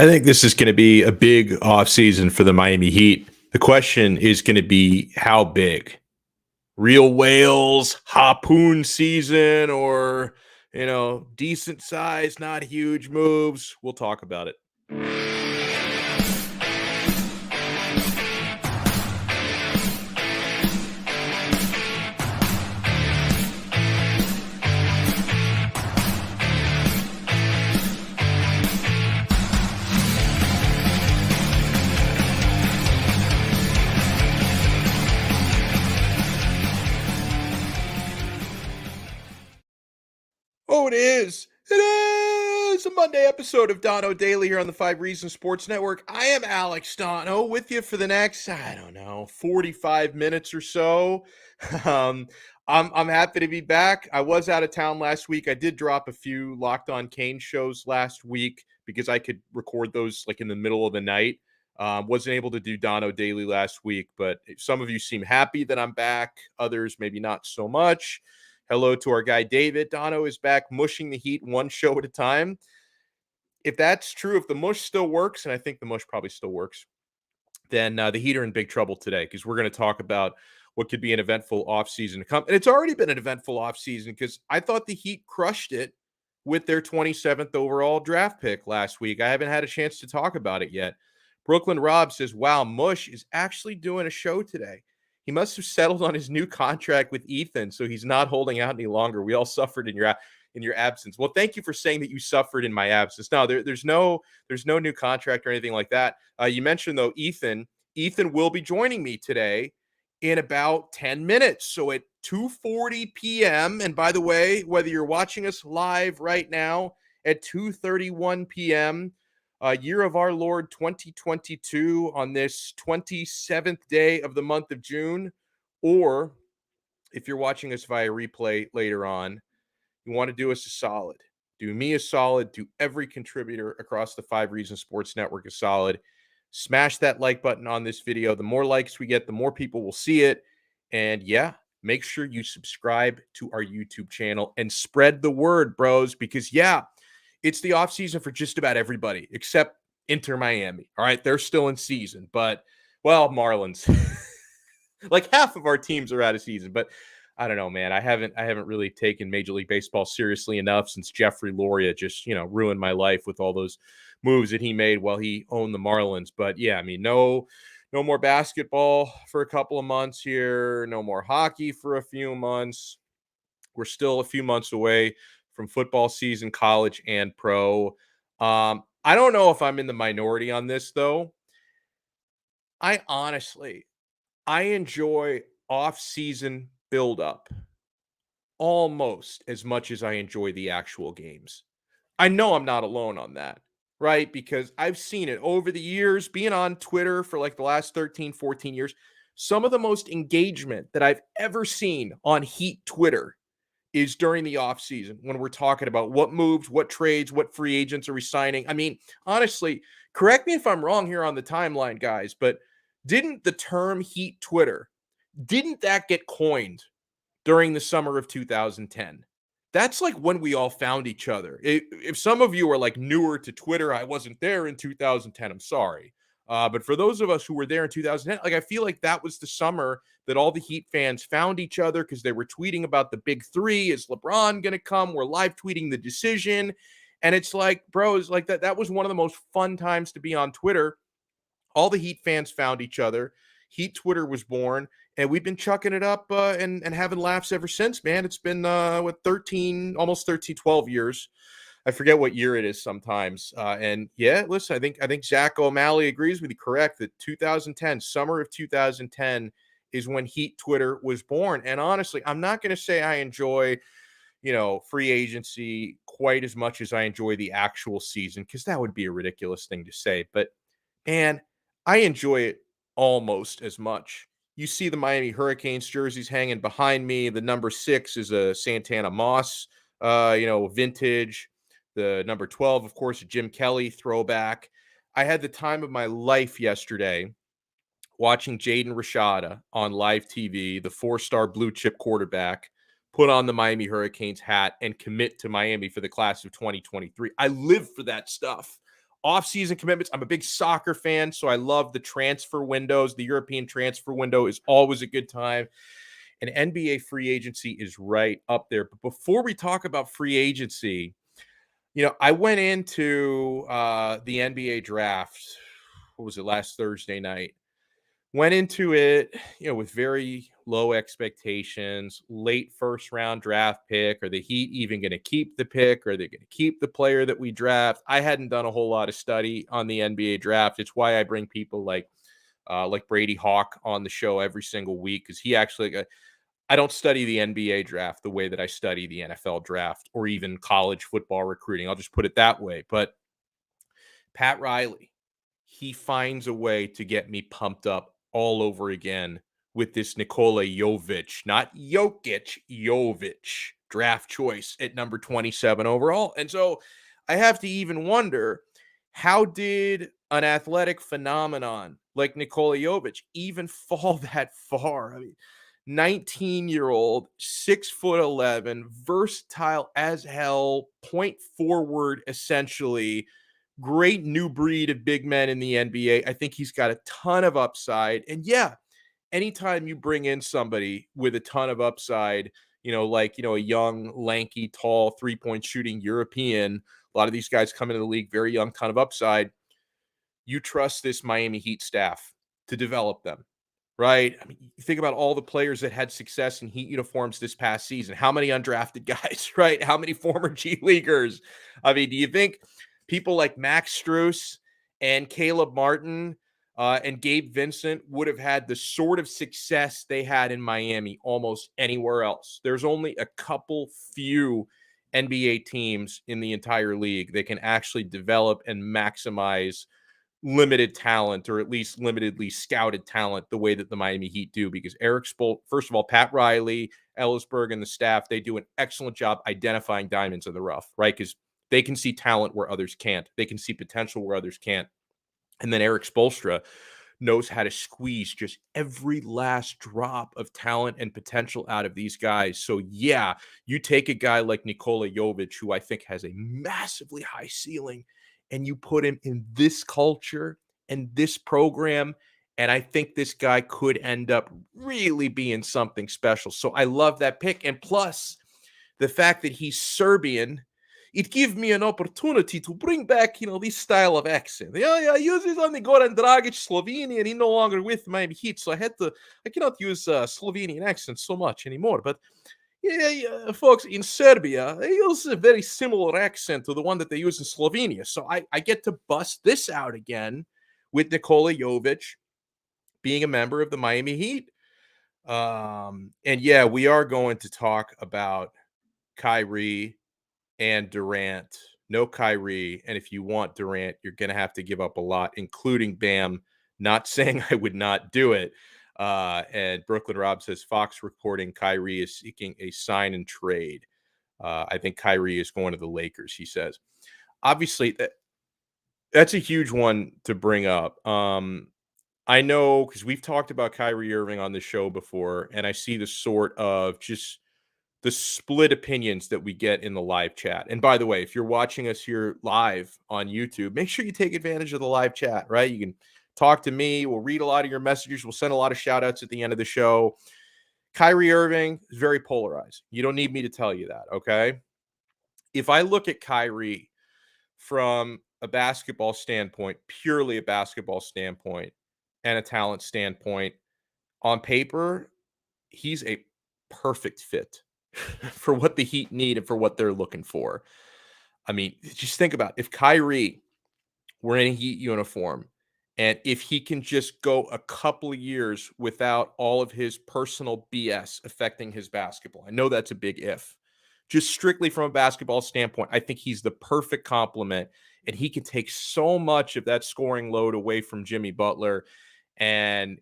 I think this is going to be a big offseason for the Miami Heat. The question is going to be how big? Real whales, harpoon season, or, decent size, not huge moves. We'll talk about it. Oh, it is. It is a Monday episode of Donno Daily here on the 5 Reasons Sports Network. I am Alex Donno with you for the next, 45 minutes or so. I'm happy to be back. I was out of town last week. I did drop a few Locked On Kane shows last week because I could record those like in the middle of the night. Wasn't able to do Donno Daily last week, but some of you seem happy that I'm back. Others maybe not so much. Hello to our guy, David. Donno is back mushing the Heat one show at a time. If that's true, if the mush still works, and I think the mush probably still works, then the Heat are in big trouble today because we're going to talk about what could be an eventful offseason to come. And it's already been an eventful offseason because I thought the Heat crushed it with their 27th overall draft pick last week. I haven't had a chance to talk about it yet. Brooklyn Rob says, wow, Mush is actually doing a show today. He must have settled on his new contract with Ethan, so he's not holding out any longer. We all suffered in your absence. Well, thank you for saying that you suffered in my absence. No, there's no new contract or anything like that. You mentioned though, Ethan will be joining me today in about 10 minutes. So at 2:40 p.m. And by the way, whether you're watching us live right now at 2:31 p.m. Year of our Lord 2022 on this 27th day of the month of June, or if you're watching us via replay later on, you want to do us a solid. Do me a solid. Do every contributor across the 5 Reasons Sports Network a solid. Smash that like button on this video. The more likes we get, the more people will see it. And yeah, make sure you subscribe to our YouTube channel and spread the word, bros, because it's the offseason for just about everybody except Inter Miami. All right, they're still in season, but, well, Marlins. Like half of our teams are out of season, but I don't know, man. I haven't really taken Major League Baseball seriously enough since Jeffrey Loria just, ruined my life with all those moves that he made while he owned the Marlins. But yeah, I mean, no more basketball for a couple of months here. No more hockey for a few months. We're still a few months away from football season, college and pro. I don't know if I'm in the minority on this, though. I enjoy off-season build-up almost as much as I enjoy the actual games. I know I'm not alone on that, right? Because I've seen it over the years, being on Twitter for like the last 13, 14 years. Some of the most engagement that I've ever seen on Heat Twitter is during the offseason when we're talking about what moves, what trades, what free agents are we signing. I mean, honestly, correct me if I'm wrong here on the timeline, guys, but didn't the term Heat Twitter, didn't that get coined during the summer of 2010? That's like when we all found each other. If some of you are like newer to Twitter, I wasn't there in 2010, I'm sorry. But for those of us who were there in 2010, like I feel like that was the summer that all the Heat fans found each other because they were tweeting about the big three. Is LeBron going to come? We're live tweeting the decision. And it's like, bros, like that was one of the most fun times to be on Twitter. All the Heat fans found each other. Heat Twitter was born, and we've been chucking it up and having laughs ever since, man. It's been, 12 years. I forget what year it is sometimes. And yeah, listen, I think Zach O'Malley agrees with you, correct, that 2010, summer of 2010 is when Heat Twitter was born. And honestly, I'm not going to say I enjoy, free agency quite as much as I enjoy the actual season, because that would be a ridiculous thing to say. But, man, I enjoy it almost as much. You see the Miami Hurricanes jerseys hanging behind me. The number 6 is a Santana Moss, vintage. The number 12, of course, a Jim Kelly throwback. I had the time of my life yesterday watching Jaden Rashada on live TV, the 4-star blue chip quarterback, put on the Miami Hurricanes hat and commit to Miami for the class of 2023. I live for that stuff Offseason commitments. I'm a big soccer fan, so I love the transfer windows. The European transfer window is always a good time. And NBA free agency is right up there. But before we talk about free agency, I went into the NBA draft. What was it, last Thursday night? Went into it, with very low expectations, late first round draft pick. Are the Heat even going to keep the pick? Are they going to keep the player that we draft? I hadn't done a whole lot of study on the NBA draft. It's why I bring people like Brady Hawk on the show every single week, because he actually, I don't study the NBA draft the way that I study the NFL draft or even college football recruiting. I'll just put it that way. But Pat Riley, he finds a way to get me pumped up all over again with this Nikola Jovic, not Jokic, Jovic draft choice at number 27 overall. And so I have to even wonder, how did an athletic phenomenon like Nikola Jovic even fall that far? I mean, 19-year-old, 6'11", versatile as hell, point forward essentially. Great new breed of big men in the NBA. I think he's got a ton of upside. And yeah, anytime you bring in somebody with a ton of upside, a young, lanky, tall, three-point shooting European, a lot of these guys come into the league very young, ton of upside. You trust this Miami Heat staff to develop them, right? I mean, you think about all the players that had success in Heat uniforms this past season. How many undrafted guys, right? How many former G Leaguers? I mean, do you think people like Max Strus and Caleb Martin and Gabe Vincent would have had the sort of success they had in Miami almost anywhere else? There's only a couple few NBA teams in the entire league that can actually develop and maximize limited talent, or at least limitedly scouted talent, the way that the Miami Heat do. Because first of all, Pat Riley, Ellisberg, and the staff, they do an excellent job identifying diamonds in the rough, right? Because they can see talent where others can't. They can see potential where others can't. And then Eric Spoelstra knows how to squeeze just every last drop of talent and potential out of these guys. So yeah, you take a guy like Nikola Jovic, who I think has a massively high ceiling, and you put him in this culture and this program, and I think this guy could end up really being something special. So I love that pick. And plus, the fact that he's Serbian, it gives me an opportunity to bring back, this style of accent. Yeah, I use it on the Goran Dragic, Slovenian. He no longer with Miami Heat, so I cannot use Slovenian accent so much anymore. But yeah, folks, in Serbia, they use a very similar accent to the one that they use in Slovenia. So I get to bust this out again with Nikola Jovic being a member of the Miami Heat. And yeah, we are going to talk about Kyrie and Durant. No Kyrie. And if you want Durant, you're going to have to give up a lot, including Bam. Not saying I would not do it. And Brooklyn Rob says Fox reporting Kyrie is seeking a sign and trade. I think Kyrie is going to the Lakers, he says. Obviously, that's a huge one to bring up. I know, because we've talked about Kyrie Irving on the show before, and I see the sort of just the split opinions that we get in the live chat. And by the way, if you're watching us here live on YouTube, make sure you take advantage of the live chat, right? You can talk to me. We'll read a lot of your messages. We'll send a lot of shout outs at the end of the show. Kyrie Irving is very polarized. You don't need me to tell you that, okay? If I look at Kyrie from a basketball standpoint, purely a basketball standpoint, and a talent standpoint, on paper, he's a perfect fit for what the Heat need and for what they're looking for. I mean, just think about it. If Kyrie were in a Heat uniform, and if he can just go a couple of years without all of his personal BS affecting his basketball. I know that's a big if. Just strictly from a basketball standpoint, I think he's the perfect complement, and he can take so much of that scoring load away from Jimmy Butler. And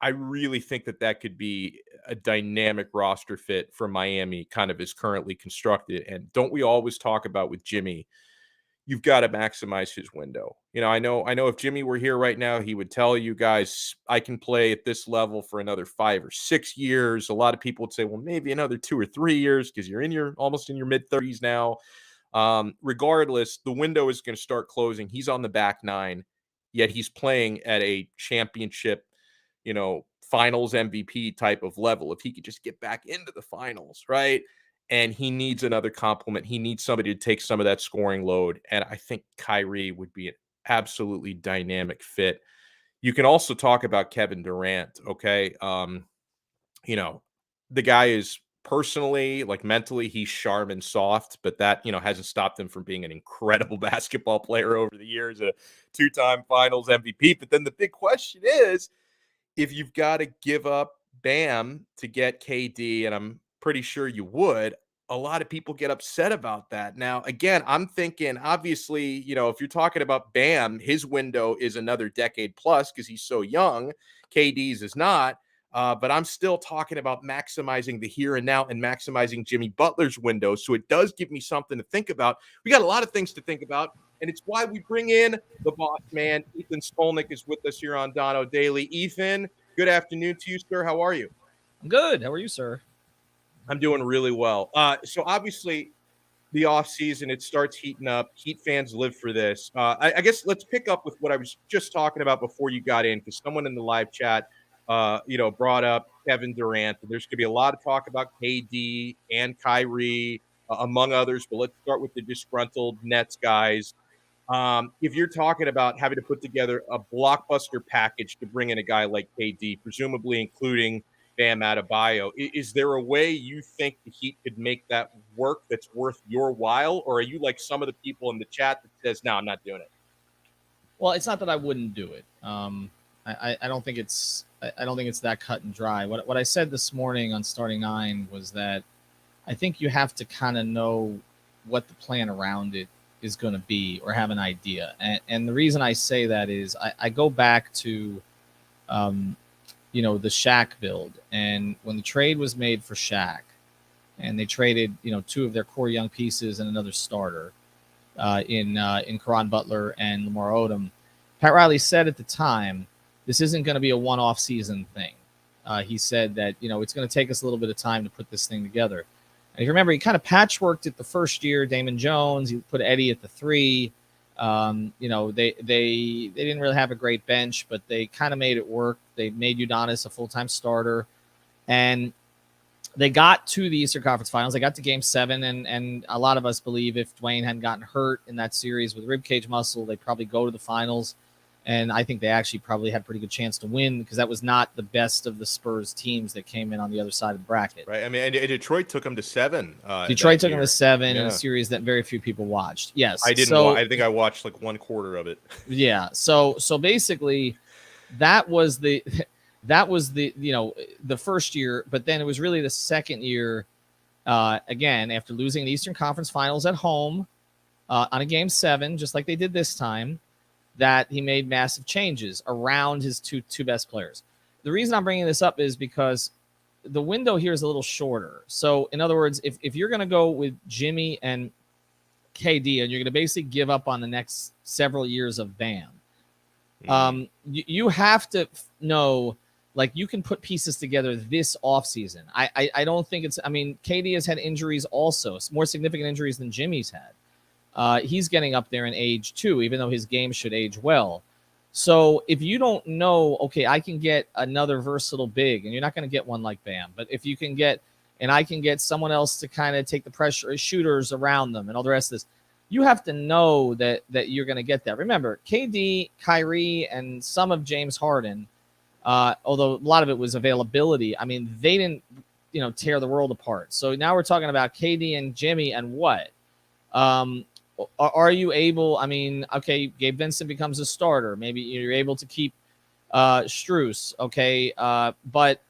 I really think that could be a dynamic roster fit for Miami, kind of is currently constructed. And don't we always talk about with Jimmy, you've got to maximize his window. I know if Jimmy were here right now, he would tell you guys, I can play at this level for another 5 or 6 years. A lot of people would say, well, maybe another 2 or 3 years, because you're almost in your mid-30s now. Regardless, the window is going to start closing. He's on the back nine, yet he's playing at a championship, finals MVP type of level. If he could just get back into the finals, right? And he needs another compliment. He needs somebody to take some of that scoring load. And I think Kyrie would be an absolutely dynamic fit. You can also talk about Kevin Durant, okay? The guy is personally, like mentally, he's sharp and soft, but that, hasn't stopped him from being an incredible basketball player over the years, a two-time finals MVP. But then the big question is, if you've got to give up Bam to get KD, and I'm pretty sure you would, a lot of people get upset about that. Now, again, I'm thinking, obviously, if you're talking about Bam, his window is another decade plus because he's so young. KD's is not. But I'm still talking about maximizing the here and now and maximizing Jimmy Butler's window. So it does give me something to think about. We got a lot of things to think about. And it's why we bring in the boss man. Ethan Skolnick is with us here on Dono Daily. Ethan, good afternoon to you, sir. How are you? I'm good. How are you, sir? I'm doing really well. So obviously the offseason, it starts heating up. Heat fans live for this. I guess let's pick up with what I was just talking about before you got in, because someone in the live chat, brought up Kevin Durant. There's going to be a lot of talk about KD and Kyrie, among others. But let's start with the disgruntled Nets guys. If you're talking about having to put together a blockbuster package to bring in a guy like KD, presumably including Bam Adebayo, is there a way you think the Heat could make that work that's worth your while? Or are you like some of the people in the chat that says, no, I'm not doing it? Well, it's not that I wouldn't do it. I don't think it's that cut and dry. What I said this morning on Starting Nine was that I think you have to kind of know what the plan around it is going to be or have an idea. And the reason I say that is I go back to, the Shaq build. And when the trade was made for Shaq and they traded, two of their core young pieces and another starter in Caron Butler and Lamar Odom, Pat Riley said at the time, this isn't going to be a one-off season thing. He said that, it's going to take us a little bit of time to put this thing together. And if you remember, he kind of patchworked it the first year. Damon Jones, he put Eddie at the 3. They didn't really have a great bench, but they kind of made it work. They made Udonis a full-time starter. And they got to the Eastern Conference Finals. They got to Game 7, and a lot of us believe if Dwayne hadn't gotten hurt in that series with ribcage muscle, they'd probably go to the finals. And I think they actually probably had a pretty good chance to win because that was not the best of the Spurs teams that came in on the other side of the bracket. Right. I mean, and Detroit took them to 7. Detroit took them to 7 in a series that very few people watched. Yes. I didn't. I think I watched like 1/4 of it. Yeah. So basically that was the first year, but then it was really the second year, again, after losing the Eastern Conference Finals at home on a Game 7, just like they did this time, that he made massive changes around his two best players. The reason I'm bringing this up is because the window here is a little shorter. So, in other words, if you're going to go with Jimmy and KD and you're going to basically give up on the next several years of Bam, you have to know, like, you can put pieces together this offseason. I don't think it's – I mean, KD has had injuries also, more significant injuries than Jimmy's had. He's getting up there in age too, even though his game should age well. So if you don't know, okay, I can get another versatile big, and you're not going to get one like Bam, but if you can get, and I can get someone else to kind of take the pressure, shooters around them and all the rest of this, you have to know that you're going to get that. Remember, KD, Kyrie, and some of James Harden, although a lot of it was availability, I mean, they didn't, tear the world apart. So now we're talking about KD and Jimmy and what? Are you able? I mean, okay, Gabe Vincent becomes a starter. Maybe you're able to keep Strus, okay, but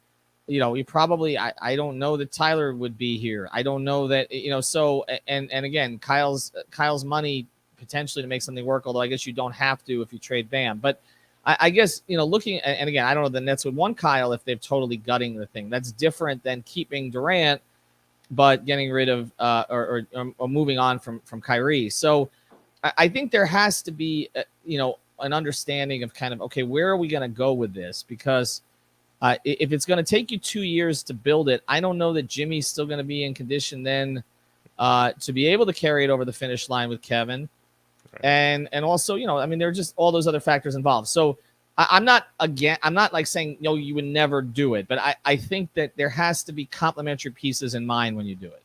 you probably I don't know that Tyler would be here. I don't know that So and again, Kyle's money potentially to make something work. Although I guess you don't have to if you trade Bam. But I guess looking and again, I don't know the Nets would want Kyle if they're totally gutting the thing. That's different than keeping Durant, but getting rid of or moving on from Kyrie. So I think there has to be, an understanding of kind of, okay, where are we going to go with this? Because if it's going to take you 2 years to build it, I don't know that Jimmy's still going to be in condition then to be able to carry it over the finish line with Kevin. Right. And also, you know, I mean, there are just all those other factors involved. So I'm not like saying, no, you would never do it. But I think that there has to be complementary pieces in mind when you do it.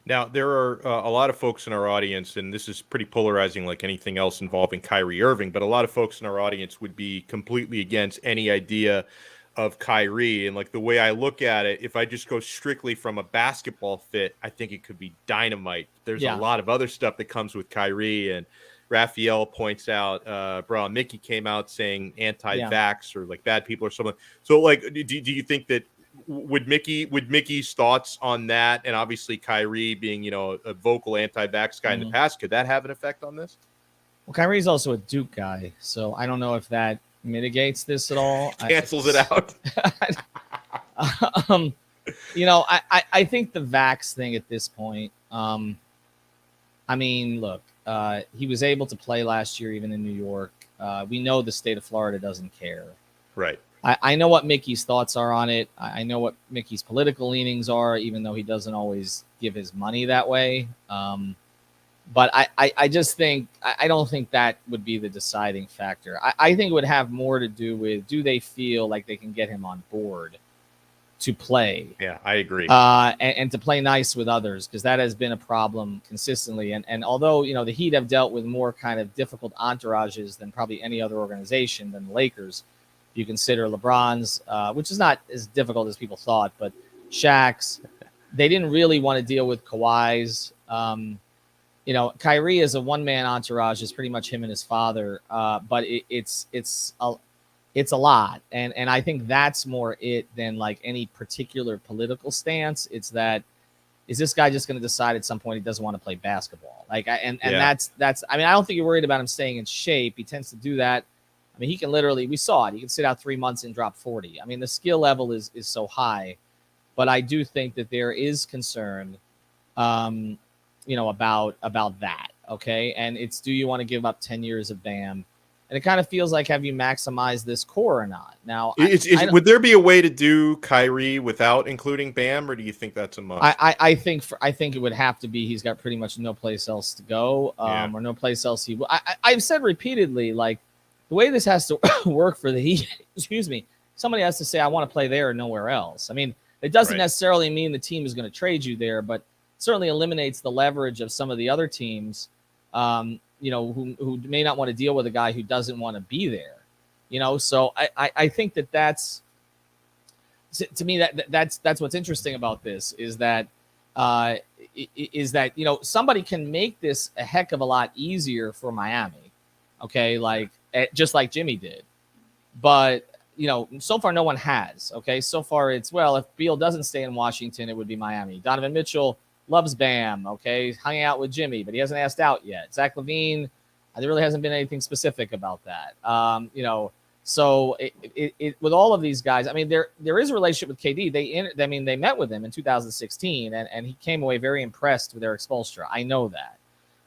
Now, there are a lot of folks in our audience, and this is pretty polarizing like anything else involving Kyrie Irving, but a lot of folks in our audience would be completely against any idea of Kyrie. And like the way I look at it, if I just go strictly from a basketball fit, I think it could be dynamite. There's a lot of other stuff that comes with Kyrie. And Raphael points out, bro, Mickey came out saying anti-vax or like bad people or something. So like, do you think that would Mickey's thoughts on that, and obviously Kyrie being, you know, a vocal anti-vax guy in the past, could that have an effect on this? Well, Kyrie's also a Duke guy, so I don't know if that mitigates this at all. Cancels it out. You know, I think the vax thing at this point, I mean, look, he was able to play last year, even in New York. We know the state of Florida doesn't care. Right. I know what Mickey's thoughts are on it. I know what Mickey's political leanings are, even though he doesn't always give his money that way. But I just think I don't think that would be the deciding factor. I think it would have more to do with, do they feel like they can get him on board to play? Yeah, I agree. And to play nice with others, because that has been a problem consistently. And although, you know, the Heat have dealt with more kind of difficult entourages than probably any other organization than the Lakers, you consider LeBron's, which is not as difficult as people thought, but Shaq's, they didn't really want to deal with Kawhi's. You know, Kyrie is a one-man entourage. It's pretty much him and his father, but it's a lot, and I think that's more it than like any particular political stance. It's that, is this guy just going to decide at some point he doesn't want to play basketball? Like, that's. I mean, I don't think you're worried about him staying in shape. He tends to do that. I mean, he can literally, we saw it. He can sit out 3 months and drop 40. I mean, the skill level is so high, but I do think that there is concern, you know, about that. Okay. And it's, do you want to give up 10 years of Bam? And it kind of feels like, have you maximized this core or not? Now, would there be a way to do Kyrie without including Bam, or do you think that's a must? I think it would have to be, he's got pretty much no place else to go, or no place else he will. I've said repeatedly, like, the way this has to work for the Heat, excuse me, somebody has to say, I want to play there and nowhere else. I mean, it doesn't necessarily mean the team is going to trade you there, but certainly eliminates the leverage of some of the other teams, you know, who may not want to deal with a guy who doesn't want to be there, you know? So I think that's, to me, that's what's interesting about this is that, you know, somebody can make this a heck of a lot easier for Miami. Okay. Like, just like Jimmy did, but you know, so far no one has. Okay. So far it's, well, if Beal doesn't stay in Washington, it would be Miami. Donovan Mitchell loves Bam, okay, hanging out with Jimmy, but he hasn't asked out yet. Zach LaVine, there really hasn't been anything specific about that. You know, so it with all of these guys, I mean, there is a relationship with KD. They met with him in 2016, and he came away very impressed with Eric Spoelstra. I know that,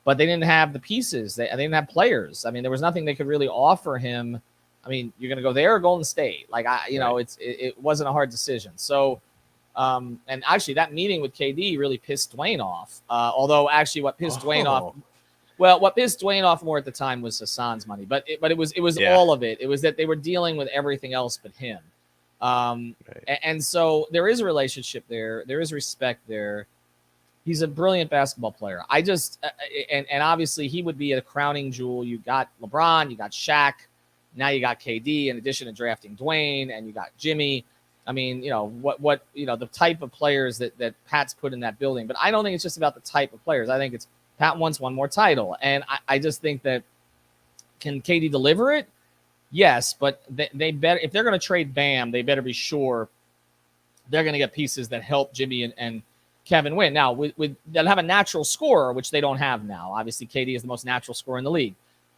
but they didn't have the pieces. They didn't have players. I mean, there was nothing they could really offer him. I mean, you're going to go there or Golden State? Like, you know, it wasn't a hard decision. So. And actually that meeting with KD really pissed Dwayne off. Although actually what pissed Dwayne off more at the time was Hassan's money, but it was all of it. It was that they were dealing with everything else but him. And so there is a relationship there. There is respect there. He's a brilliant basketball player. I just, and obviously he would be a crowning jewel. You got LeBron, you got Shaq, now you got KD in addition to drafting Dwayne, and you got Jimmy. I mean, you know, what you know, the type of players that Pat's put in that building. But I don't think it's just about the type of players. I think it's Pat wants one more title. And I just think that, can KD deliver it? Yes, but they better, if they're going to trade Bam, they better be sure they're going to get pieces that help Jimmy and Kevin win. Now, they'll have a natural scorer, which they don't have now. Obviously, KD is the most natural scorer in the league.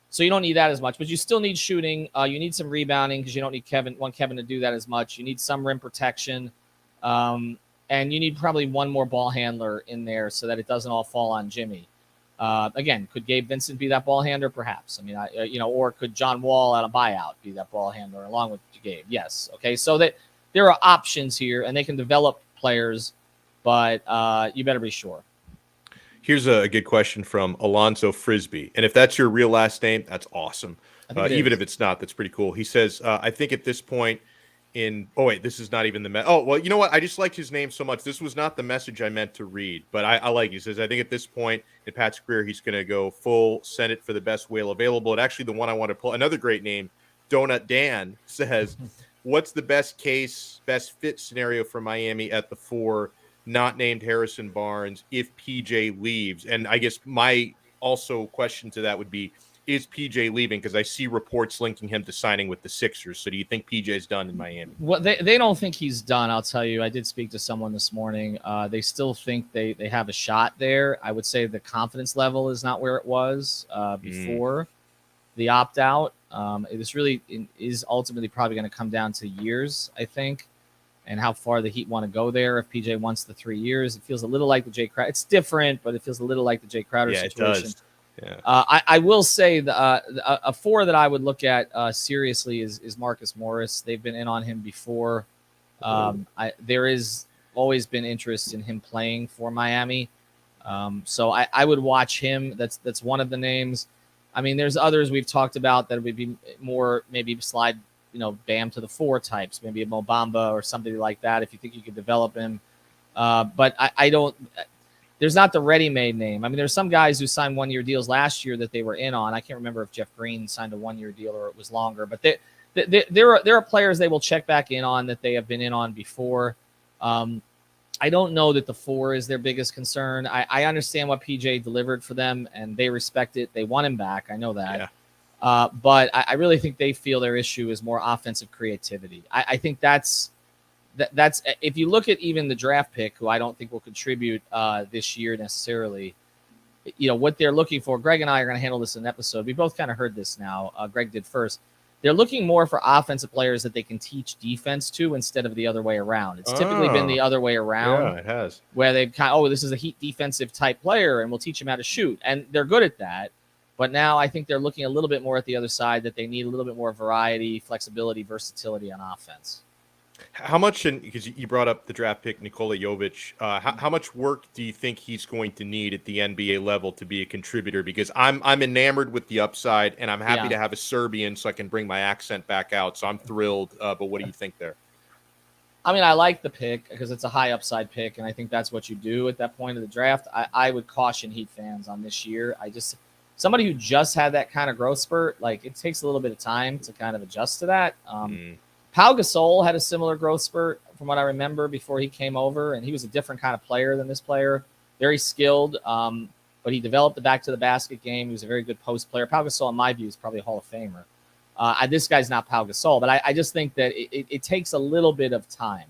So you don't need that as much, but you still need shooting. You need some rebounding because you don't need Kevin to do that as much. You need some rim protection. And you need probably one more ball handler in there so that it doesn't all fall on Jimmy. Again, could Gabe Vincent be that ball handler? Perhaps. I mean, you know, or could John Wall at a buyout be that ball handler along with Gabe? Yes. Okay. So that there are options here and they can develop players, but you better be sure. Here's a good question from Alonzo Frisbee. And if that's your real last name, that's awesome. I think Even if it's not, that's pretty cool. He says, I think at this point oh, wait, this is not even oh, well, you know what? I just liked his name so much. This was not the message I meant to read, but I like it. He says, I think at this point in Pat's career, he's going to go full Senate for the best whale available. And actually, the one I want to pull, another great name, Donut Dan, says, what's the best fit scenario for Miami at the 4? Not named Harrison Barnes if PJ leaves. And I guess my also question to that would be, is PJ leaving? Because I see reports linking him to signing with the Sixers. So do you think PJ's done in Miami? Well, they don't think he's done. I'll tell you. I did speak to someone this morning. They still think they have a shot there. I would say the confidence level is not where it was before the opt-out. This really is ultimately probably going to come down to years, I think, and how far the Heat want to go there. If PJ wants the 3 years, it feels a little like the Jay Crowder. It's different, but it feels a little like the Jay Crowder situation. It does. Yeah. I will say a 4 that I would look at seriously is Marcus Morris. They've been in on him before. There is always been interest in him playing for Miami. So I would watch him. That's one of the names. I mean, there's others we've talked about that would be more maybe slide, Bam to the 4 types, maybe a Mo Bamba or somebody like that if you think you could develop him. But I don't. There's not the ready-made name. I mean, there's some guys who signed 1-year deals last year that they were in on. I can't remember if Jeff Green signed a 1-year deal or it was longer. But there are players they will check back in on that they have been in on before. I don't know that the 4 is their biggest concern. I understand what PJ delivered for them, and they respect it. They want him back. I know that. Yeah. But I really think they feel their issue is more offensive creativity. I think that's if you look at even the draft pick, who I don't think will contribute this year necessarily, what they're looking for. Greg and I are going to handle this in an episode. We both kind of heard this now. Greg did first. They're looking more for offensive players that they can teach defense to instead of the other way around. It's typically been the other way around. Yeah, it has. Where they've this is a Heat defensive type player, and we'll teach him how to shoot. And they're good at that. But now I think they're looking a little bit more at the other side, that they need a little bit more variety, flexibility, versatility on offense. How much, because you brought up the draft pick, Nikola Jovic, how much work do you think he's going to need at the NBA level to be a contributor? Because I'm enamored with the upside, and I'm happy to have a Serbian so I can bring my accent back out. So I'm thrilled. But what do you think there? I mean, I like the pick because it's a high upside pick, and I think that's what you do at that point of the draft. I would caution Heat fans on this year. Somebody who just had that kind of growth spurt, like it takes a little bit of time to kind of adjust to that. Pau Gasol had a similar growth spurt from what I remember before he came over, and he was a different kind of player than this player. Very skilled, but he developed the back to the basket game. He was a very good post player. Pau Gasol, in my view, is probably a Hall of Famer. This guy's not Pau Gasol, but I just think that it takes a little bit of time.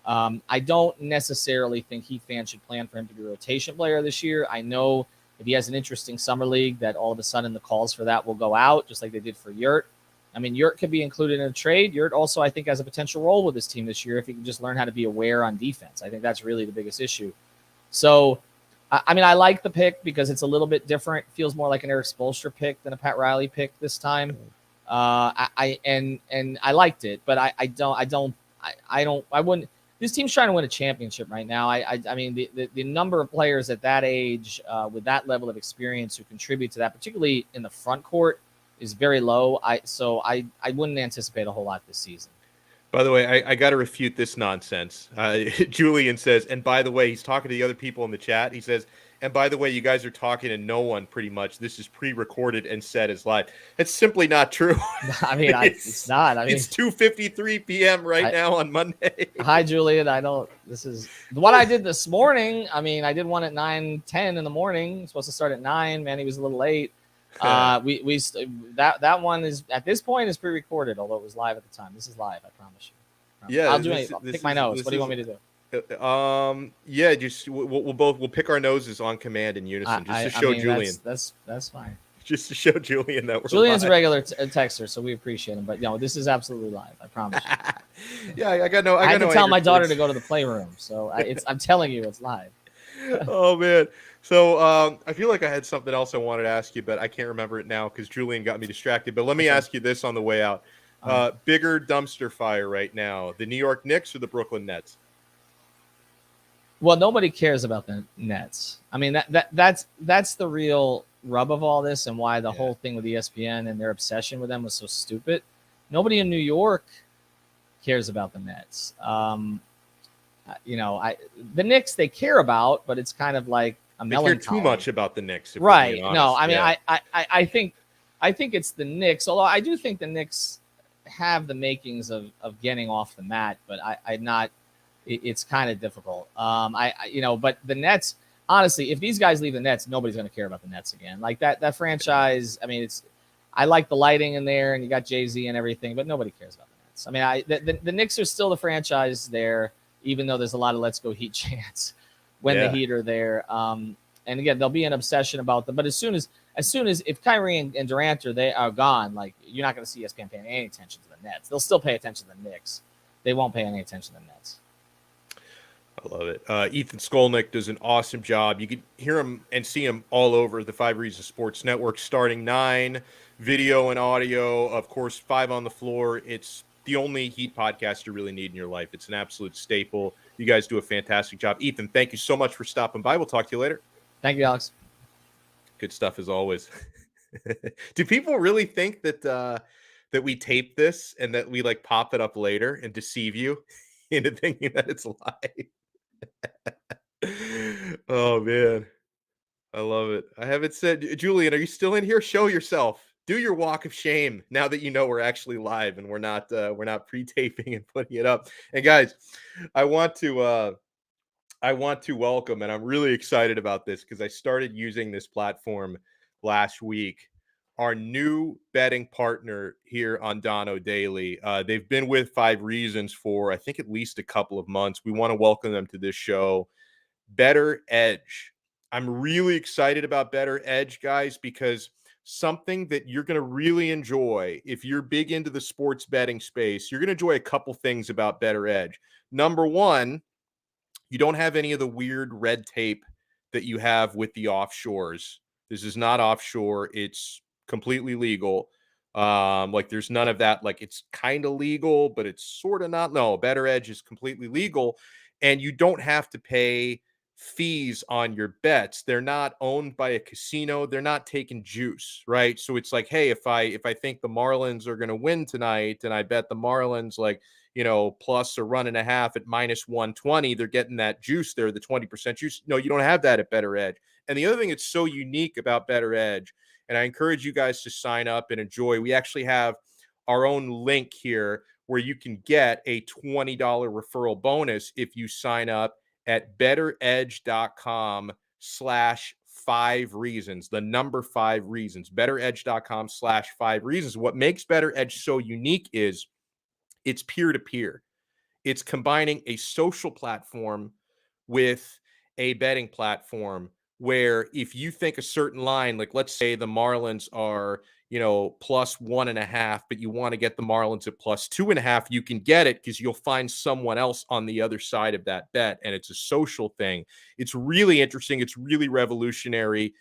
I don't necessarily think Heat fans should plan for him to be a rotation player this year. I know if he has an interesting summer league that all of a sudden the calls for that will go out, just like they did for Yurt. I mean, Yurt could be included in a trade. Yurt also, I think, has a potential role with this team this year if he can just learn how to be aware on defense. I think that's really the biggest issue. So, I mean, I like the pick because it's a little bit different. It feels more like an Eric Spoelstra pick than a Pat Riley pick this time. I liked it, but I wouldn't. This team's trying to win a championship right now. I mean, the number of players at that age with that level of experience who contribute to that, particularly in the front court, is very low. I wouldn't anticipate a whole lot this season. By the way, I got to refute this nonsense. Julian says, and by the way, he's talking to the other people in the chat. He says, and by the way, you guys are talking to no one pretty much. This is pre-recorded and said as live. It's simply not true. I mean, it's not. I mean, it's 2:53 p.m. now on Monday. Hi, Julian. This is what I did this morning. I mean, I did one at 9:10 in the morning. Supposed to start at 9. Man, he was a little late. That one is at this point is pre-recorded, although it was live at the time. This is live, I promise you. Yeah, I'll do it. I'll pick my nose. What do you want me to do? Yeah, just we'll pick our noses on command in unison, just to show Julian. That's fine. Just to show Julian that we're Julian's live. a regular texter, so we appreciate him. But no, this is absolutely live. I promise you. Yeah, I got no. I had to tell my anger daughter towards- to go to the playroom, so I'm telling you, it's live. Oh man. So I feel like I had something else I wanted to ask you, but I can't remember it now because Julian got me distracted. But let me ask you this on the way out. Bigger dumpster fire right now, the New York Knicks or the Brooklyn Nets? Well, nobody cares about the Nets. I mean, that's the real rub of all this, and why the whole thing with ESPN and their obsession with them was so stupid. Nobody in New York cares about the Nets. The Knicks they care about, but it's kind of like a melancholy. They care too much about the Knicks, if right? We're being honest. No, I mean, I think it's the Knicks. Although I do think the Knicks have the makings of getting off the mat, but I'm not. It's kind of difficult. But the Nets, honestly, if these guys leave the Nets, nobody's going to care about the Nets again. Like that franchise. I mean, I like the lighting in there, and you got Jay-Z and everything, but nobody cares about the Nets. I mean, the Knicks are still the franchise there, even though there's a lot of "Let's Go Heat" chants when the Heat are there. And again, there'll be an obsession about them. But as soon as if Kyrie and Durant are gone, like you're not going to see ESPN paying any attention to the Nets. They'll still pay attention to the Knicks. They won't pay any attention to the Nets. I love it. Ethan Skolnick does an awesome job. You can hear him and see him all over the 5 Reasons Sports Network, starting 9, video and audio, of course, 5 on the floor. It's the only Heat podcast you really need in your life. It's an absolute staple. You guys do a fantastic job. Ethan, thank you so much for stopping by. We'll talk to you later. Thank you, Alex. Good stuff as always. Do people really think that we tape this and that we like pop it up later and deceive you into thinking that it's live? Oh man, I love it. I haven't said, Julian, are you still in here? Show yourself. Do your walk of shame now that you know we're actually live and we're not pre-taping and putting it up. And guys, I want to welcome, and I'm really excited about this because I started using this platform last week, our new betting partner here on Dono Daily. They've been with 5 Reasons for, I think, at least a couple of months. We want to welcome them to this show, Better Edge. I'm really excited about Better Edge, guys, because something that you're going to really enjoy if you're big into the sports betting space, you're going to enjoy a couple things about Better Edge. Number one, you don't have any of the weird red tape that you have with the offshores. This is not offshore. It's completely legal. Like there's none of that. Like it's kind of legal, but it's sort of not. No, Better Edge is completely legal, and you don't have to pay fees on your bets. They're not owned by a casino. They're not taking juice, right? So it's like, hey, if I think the Marlins are going to win tonight, and I bet the Marlins plus a run and a half at minus 120, they're getting that juice there, the 20% juice. No, you don't have that at Better Edge. And the other thing that's so unique about Better Edge, and I encourage you guys to sign up and enjoy, we actually have our own link here where you can get a $20 referral bonus if you sign up at betteredge.com/5 reasons, the number 5 reasons, betteredge.com/5 reasons. What makes Better Edge so unique is it's peer-to-peer. It's combining a social platform with a betting platform where if you think a certain line, like let's say the Marlins are, plus 1.5, but you want to get the Marlins at plus 2.5, you can get it because you'll find someone else on the other side of that bet. And it's a social thing. It's really interesting. It's really revolutionary.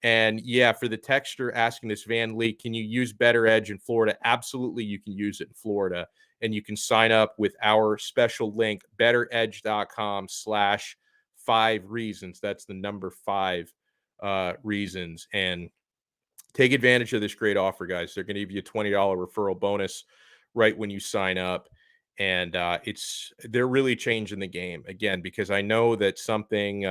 And yeah, for the texter asking this, Van Lee, can you use Better Edge in Florida? Absolutely, you can use it in Florida. And you can sign up with our special link, betteredge.com/5 reasons. That's the number 5 reasons. And take advantage of this great offer, guys. They're going to give you a $20 referral bonus right when you sign up. And they're really changing the game again, because I know that something,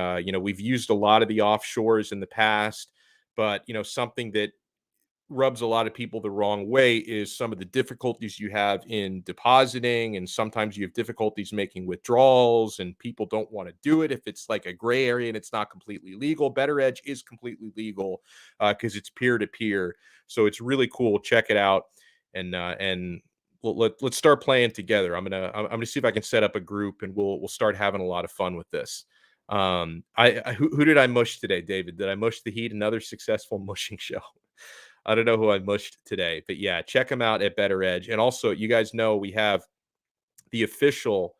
we've used a lot of the offshores in the past, but, something that rubs a lot of people the wrong way is some of the difficulties you have in depositing, and sometimes you have difficulties making withdrawals, and people don't want to do it if it's like a gray area and it's not completely legal. Better Edge is completely legal because it's peer-to-peer, so it's really cool. Check it out, and let's start playing together. I'm gonna see if I can set up a group, and we'll start having a lot of fun with this. Who did I mush today, David? Did I mush the Heat? Another successful mushing show. I don't know who I mushed today, but yeah, check them out at Better Edge. And also, you guys know we have the official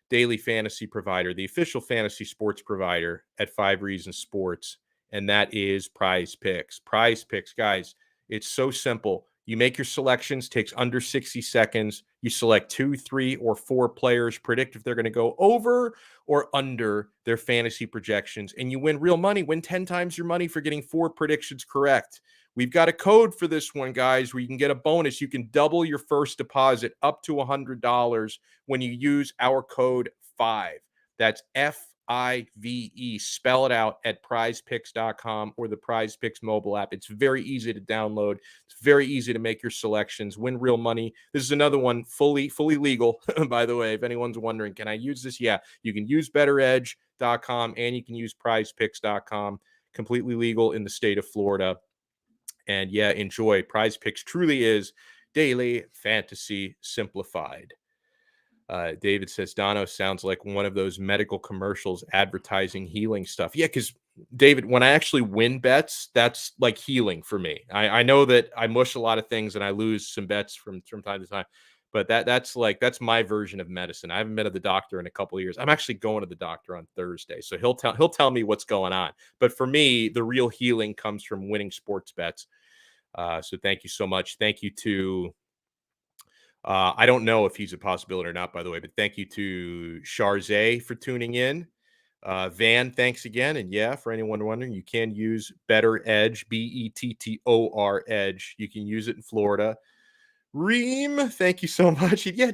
daily fantasy provider, the official fantasy sports provider at 5 Reasons Sports, and that is Prize Picks. Prize Picks, guys, it's so simple. You make your selections, takes under 60 seconds. You select 2, 3, or 4 players, predict if they're going to go over or under their fantasy projections, and you win real money. Win 10 times your money for getting 4 predictions correct. We've got a code for this one, guys, where you can get a bonus. You can double your first deposit up to $100 when you use our code 5. That's FIVE. Spell it out at prizepicks.com or the PrizePicks mobile app. It's very easy to download. It's very easy to make your selections, win real money. This is another one fully legal, by the way. If anyone's wondering, can I use this? Yeah, you can use betteredge.com and you can use prizepicks.com. Completely legal in the state of Florida. And yeah, enjoy. Prize Picks truly is daily fantasy simplified. David says, Dono sounds like one of those medical commercials advertising healing stuff. Yeah, because David, when I actually win bets, that's like healing for me. I know that I mush a lot of things and I lose some bets from time to time, but that's my version of medicine. I haven't been to the doctor in a couple of years. I'm actually going to the doctor on Thursday, so he'll tell me what's going on. But for me, the real healing comes from winning sports bets. So thank you so much. Thank you to I don't know if he's a possibility or not, by the way, but thank you to Charzay for tuning in. Van, thanks again. And yeah, for anyone wondering, you can use Better Edge, BETTOR Edge. You can use it in Florida. Reem, thank you so much. Yeah,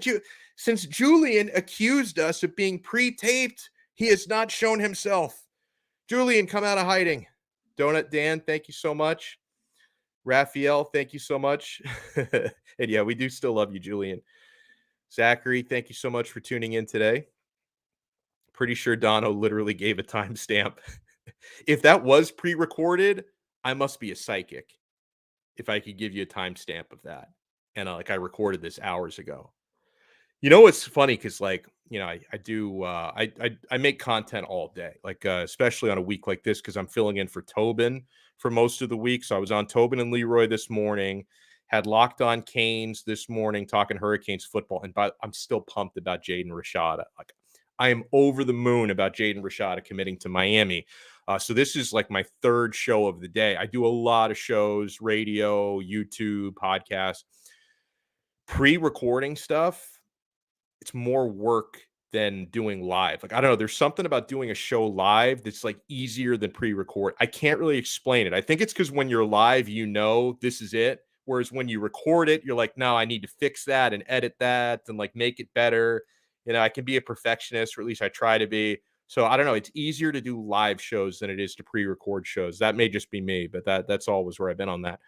since Julian accused us of being pre-taped, he has not shown himself. Julian, come out of hiding. Donut Dan, thank you so much. Raphael, thank you so much. And yeah, we do still love you, Julian. Zachary, thank you so much for tuning in today. Pretty sure Dono literally gave a timestamp. If that was pre-recorded, I must be a psychic if I could give you a timestamp of that. And I recorded this hours ago. You know, it's funny because I make content all day, especially on a week like this, because I'm filling in for Tobin for most of the week. So I was on Tobin and Leroy this morning, had Locked On Canes this morning, talking Hurricanes football, and I'm still pumped about Jaden Rashada. I am over the moon about Jaden Rashada committing to Miami. So this is like my third show of the day. I do a lot of shows, radio, YouTube, podcasts, pre-recording stuff. It's more work than doing live. I don't know. There's something about doing a show live that's easier than pre-record. I can't really explain it. I think it's because when you're live, this is it. Whereas when you record it, you're like, no, I need to fix that and edit that and make it better. I can be a perfectionist, or at least I try to be. So I don't know. It's easier to do live shows than it is to pre-record shows. That may just be me, but that's always where I've been on that.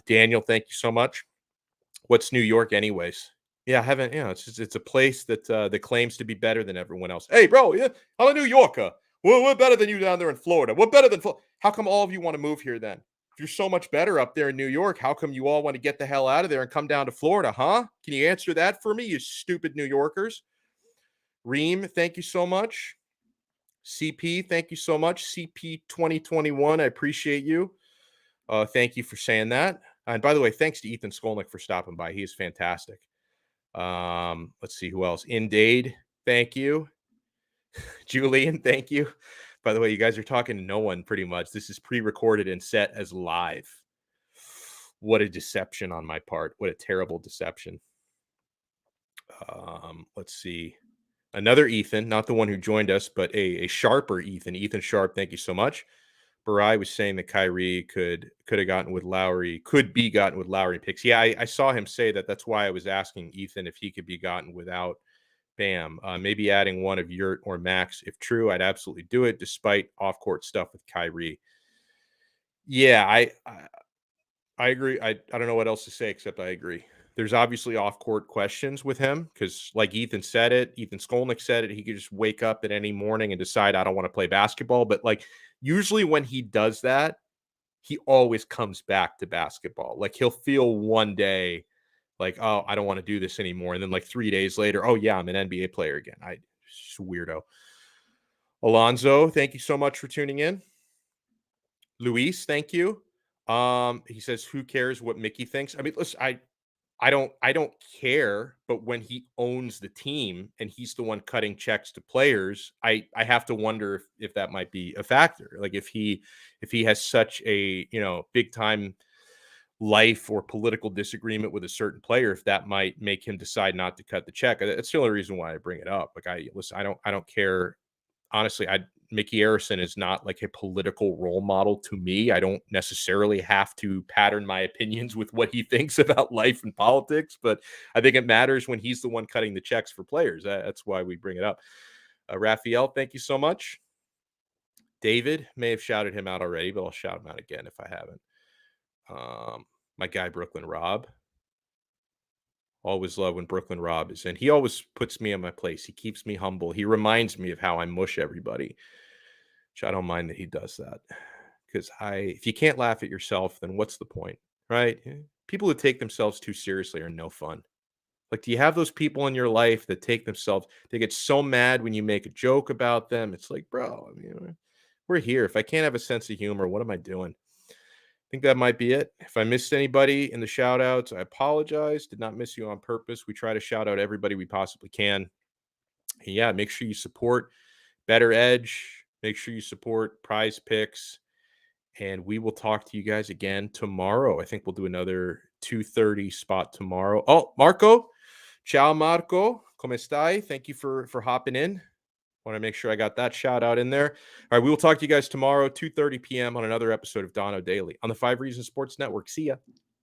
Daniel, thank you so much. What's New York anyways? Yeah, I haven't. It's a place that claims to be better than everyone else. Hey, bro, yeah, I'm a New Yorker. We're better than you down there in Florida. We're better than How come all of you want to move here then? If you're so much better up there in New York, how come you all want to get the hell out of there and come down to Florida, huh? Can you answer that for me, you stupid New Yorkers? Reem, thank you so much. CP, thank you so much. CP 2021, I appreciate you. Thank you for saying that. And by the way, thanks to Ethan Skolnick for stopping by. He is fantastic. Let's see who else. Indade, thank you. Julian, thank you. By the way, you guys are talking to no one pretty much. This is pre-recorded and set as live. What a deception on my part. What a terrible deception. Let's see. Another Ethan, not the one who joined us, but a sharper Ethan. Ethan Sharp, thank you so much. Barai was saying that Kyrie could have gotten with Lowry, could be gotten with Lowry picks. Yeah, I saw him say that. That's why I was asking Ethan if he could be gotten without Bam. Maybe adding one of Yurt or Max. If true, I'd absolutely do it, despite off-court stuff with Kyrie. Yeah, I agree. I don't know what else to say except I agree. There's obviously off-court questions with him because, like Ethan said it, Ethan Skolnick said it, he could just wake up at any morning and decide, I don't want to play basketball. But usually when he does that, he always comes back to basketball. He'll feel one day oh, I don't want to do this anymore. And then 3 days later, oh yeah, I'm an NBA player again. Just a weirdo. Alonzo, thank you so much for tuning in. Luis, thank you. He says, who cares what Mickey thinks? I mean, listen, I don't care, but when he owns the team and he's the one cutting checks to players, I have to wonder if that might be a factor. If he has such a, big time life or political disagreement with a certain player, if that might make him decide not to cut the check. That's the only reason why I bring it up. Like, I don't care. Honestly, Mickey Arison is not like a political role model to me. I don't necessarily have to pattern my opinions with what he thinks about life and politics, but I think it matters when he's the one cutting the checks for players. That's why we bring it up. Raphael, thank you so much. David may have shouted him out already, but I'll shout him out again if I haven't. My guy, Brooklyn Rob. Always love when Brooklyn Rob is in. He always puts me in my place. He keeps me humble. He reminds me of how I mush everybody. Which I don't mind that he does that. Because if you can't laugh at yourself, then what's the point, right? People who take themselves too seriously are no fun. Like, do you have those people in your life that they get so mad when you make a joke about them? It's like, bro, I mean, we're here. If I can't have a sense of humor, what am I doing? I think that might be it. If I missed anybody in the shout outs, I apologize. Did not miss you on purpose. We try to shout out everybody we possibly can. And yeah, make sure you support Better Edge. Make sure you support Prize Picks. And we will talk to you guys again tomorrow. I think we'll do another 2:30 spot tomorrow. Oh, Marco. Ciao, Marco. Come stai? Thank you for hopping in. Want to make sure I got that shout out in there. All right, we will talk to you guys tomorrow, 2:30 p.m. on another episode of Donno Daily on the 5 Reasons Sports Network. See ya.